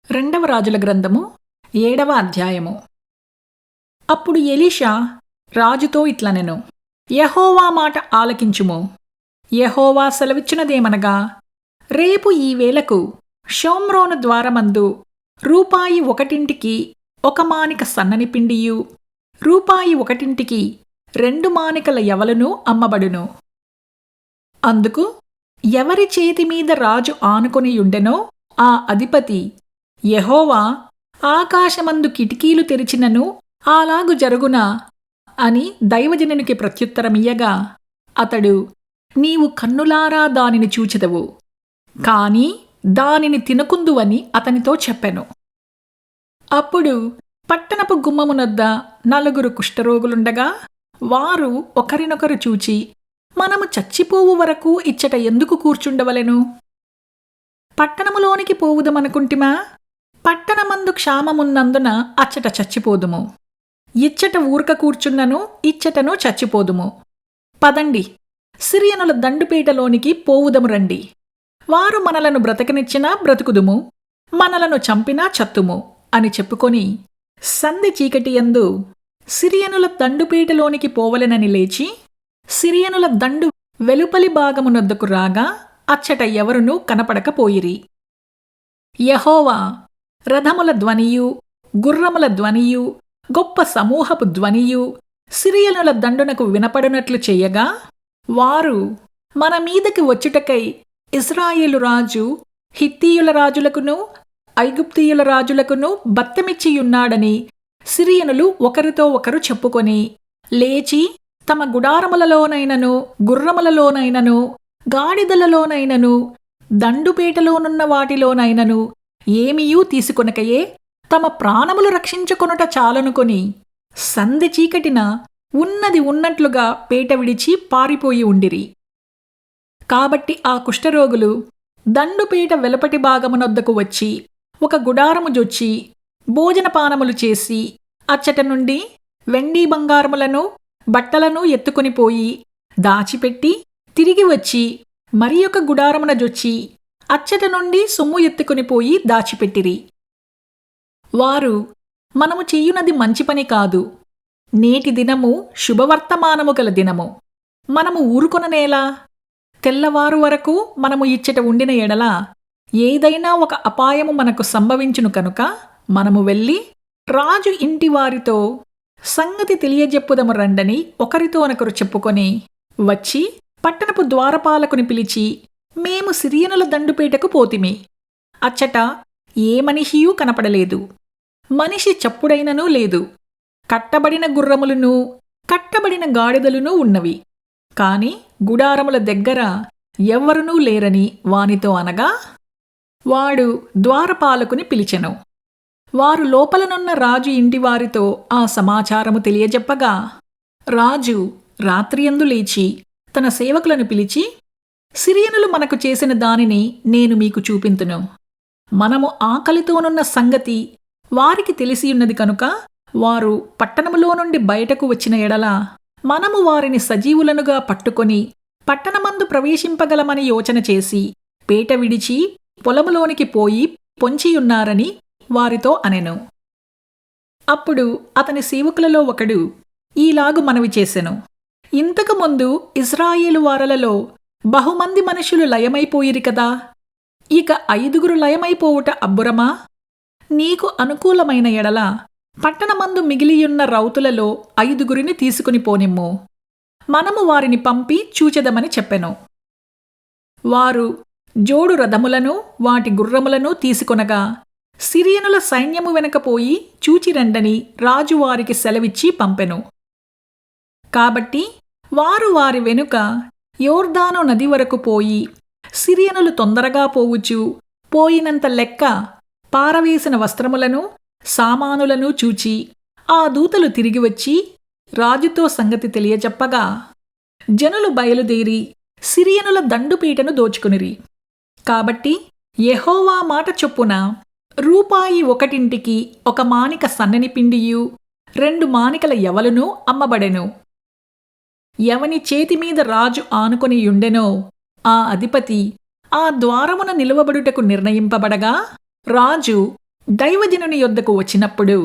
రెండవ రాజుల గ్రంథము 7వ అధ్యాయము. అప్పుడు ఎలీషా రాజుతో ఇట్లనెను, యెహోవా మాట ఆలకించుము. యెహోవా సెలవిచ్చినదేమనగా, రేపు ఈ వేళకు షోమ్రోను ద్వారమందు రూపాయి ఒకటింటికి 1 మానిక సన్నని పిండియు, రూపాయి ఒకటింటికి 2 మానికల యవలును అమ్మబడును. అందుకు ఎవరి చేతిమీద రాజు ఆనుకొనియుండెనో ఆ అధిపతి, యెహోవా ఆకాశమందు కిటికీలు తెరిచినను అలాగు జరుగునా అని దైవజనునికి ప్రత్యుత్తరమియ్యగా, అతడు, నీవు కన్నులారా దానిని చూచెదవు, కాని దానిని తినకుందువని అతనితో చెప్పెను. అప్పుడు పట్టణపు గుమ్మమునొద్ద 4 కుష్ఠరోగులుండగా వారు ఒకరినొకరు చూచి, మనము చచ్చిపోవు వరకు ఇచ్చట ఎందుకు కూర్చుండవలెను? పట్టణములోనికి పోవుదమనుకుంటిమా? పట్టణమందు క్షామమున్నందున అచ్చట చచ్చిపోదుము. ఇచ్చట ఊరక కూర్చున్నను ఇచ్చటను చచ్చిపోదుము. పదండి, సిరియనుల దండుపేటలోనికి పోవుదము రండి. వారు మనలను బ్రతకనిచ్చినా బ్రతుకుదుము, మనలను చంపినా చత్తుము అని చెప్పుకొని సంధి చీకటియందు సిరియనుల దండుపేటలోనికి పోవలెనని లేచి, సిరియనుల దండు వెలుపలి భాగమునొద్దకు రాగా అచ్చట ఎవరునూ కనపడకపోయిరి. యెహోవా రథముల ధ్వనియు, గుర్రముల ధ్వనియు, గొప్ప సమూహపు ధ్వనియు సిరియనుల దండునకు వినపడినట్లు చెయ్యగా, వారు మన మీదకి వచ్చుటకై ఇశ్రాయేలు రాజు హిత్తీయుల రాజులకును ఐగుప్తీయుల రాజులకును బత్తెమిచ్చియున్నాడని సిరియనులు ఒకరితో ఒకరు చెప్పుకొని లేచి తమ గుడారములలోనైనను గుర్రములలోనైనను గాడిదలలోనైనను దండుపేటలోనున్న వాటిలోనైనను ఏమీయూ తీసుకొనకయే తమ ప్రాణములు రక్షించుకొనుట చాలనుకొని సంధి చీకటిన ఉన్నది ఉన్నట్లుగా పేట విడిచి పారిపోయి ఉండిరి. కాబట్టి ఆ కుష్ఠరోగులు దండుపేట వెలుపటి భాగమునొద్దకు వచ్చి ఒక గుడారము జొచ్చి భోజనపానములు చేసి అచ్చట నుండి వెండి బంగారములను బట్టలను ఎత్తుకొనిపోయి దాచిపెట్టి తిరిగి వచ్చి మరి ఒక గుడారమున జొచ్చి అచ్చట నుండి సొమ్ము ఎత్తుకొనిపోయి దాచిపెట్టిరి. వారు, మనము చెయ్యునది మంచి పని కాదు, నేటి దినము శుభవర్తమానము గల దినము, మనము ఊరుకొననేలా? తెల్లవారు వరకు మనము ఇచ్చట ఉండిన ఎడల ఏదైనా ఒక అపాయము మనకు సంభవించును కనుక మనము వెళ్ళి రాజు ఇంటి వారితో సంగతి తెలియజెప్పుదము రండని ఒకరితోనొకరు చెప్పుకొని వచ్చి పట్టణపు ద్వారపాలకుని పిలిచి, మేము సిరియనుల దండుపేటకు పోతిమి. అచ్చట ఏ మనిషియూ కనపడలేదు, మనిషి చప్పుడైననూ లేదు. కట్టబడిన గుర్రములును కట్టబడిన గాడిదలునూ ఉన్నవి, కాని గుడారముల దగ్గర ఎవ్వరునూ లేరని వానితో అనగా, వాడు ద్వారపాలకుని పిలిచెను. వారు లోపలనున్న రాజు ఇంటివారితో ఆ సమాచారము తెలియజెప్పగా, రాజు రాత్రియందు లేచి తన సేవకులను పిలిచి, సిరియనులు మనకు చేసిన దానిని నేను మీకు చూపింతును. మనము ఆకలితోనున్న సంగతి వారికి తెలిసియున్నది కనుక వారు పట్టణములో నుండి బయటకు వచ్చిన ఎడల మనము వారిని సజీవులనుగా పట్టుకొని పట్టణమందు ప్రవేశింపగలమని యోచన చేసి పేట విడిచి పొలములోనికి పోయి పొంచియున్నారని వారితో అనెను. అప్పుడు అతని సేవకులలో ఒకడు ఈలాగు మనవి చేసెను, ఇంతకు ముందు ఇశ్రాయేలు వారలలో బహుమంది మనుషులు లయమైపోయిరి కదా, ఇక 5 లయమైపోవుట అబ్బురమా? నీకు అనుకూలమైన ఎడల పట్టణమందు మిగిలియున్న రౌతులలో 5 తీసుకుని పోనిమ్ము, మనము వారిని పంపి చూచెదమని చెప్పెను. వారు జోడు రథములను వాటి గుర్రములను తీసుకొనగా సిరియనుల సైన్యము వెనకపోయి చూచిరండని రాజు వారికి సెలవిచ్చి పంపెను. కాబట్టి వారు వారి వెనుక యోర్దాను నది వరకు పోయి సిరియనులు తొందరగా పోవుచు పోయినంత లెక్క పారవేసిన వస్త్రములను సామానులను చూచి ఆ దూతలు తిరిగి వచ్చి రాజుతో సంగతి తెలియజెప్పగా, జనులు బయలుదేరి సిరియనుల దండుపీటను దోచుకునిరి. కాబట్టి యెహోవా మాట చొప్పున రూపాయి ఒకటింటికి 1 మానిక సన్నని పిండియు 2 మానికల యవలును అమ్మబడెను. ఎవని చేతిమీద రాజు ఆనుకొనియుండెనో ఆ అధిపతి ఆ ద్వారమున నిలువబడుటకు నిర్ణయింపబడగా రాజు దైవజనుని యొద్దకు వచ్చినప్పుడు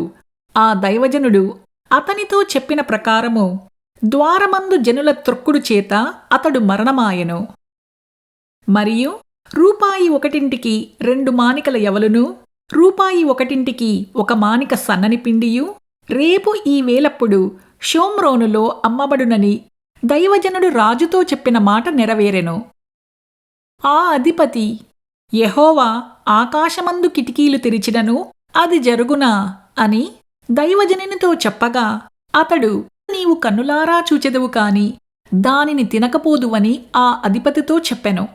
ఆ దైవజనుడు అతనితో చెప్పిన ప్రకారము ద్వారమందు జనుల త్రొక్కుడు చేత అతడు మరణమాయెను. మరియు రూపాయి ఒకటింటికి 2 మానికల యవలును, రూపాయి ఒకటింటికి 1 మానిక సన్నని పిండియు రేపు ఈ వేళప్పుడు షోమ్రోనులో అమ్మబడునని దైవజనుడు రాజుతో చెప్పిన మాట నెరవేరెను. ఆ అధిపతి, యెహోవా ఆకాశమందు కిటికీలు తెరిచినను అది జరుగునా అని దైవజనునితో చెప్పగా అతడు, నీవు కన్నులారా చూచెదవు కాని దానిని తినకపోదువని ఆ అధిపతితో చెప్పెను.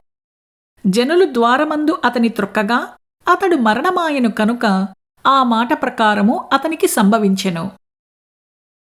జనులు ద్వారమందు అతని త్రొక్కగా అతడు మరణమాయెను కనుక ఆ మాట ప్రకారము అతనికి సంభవించెను.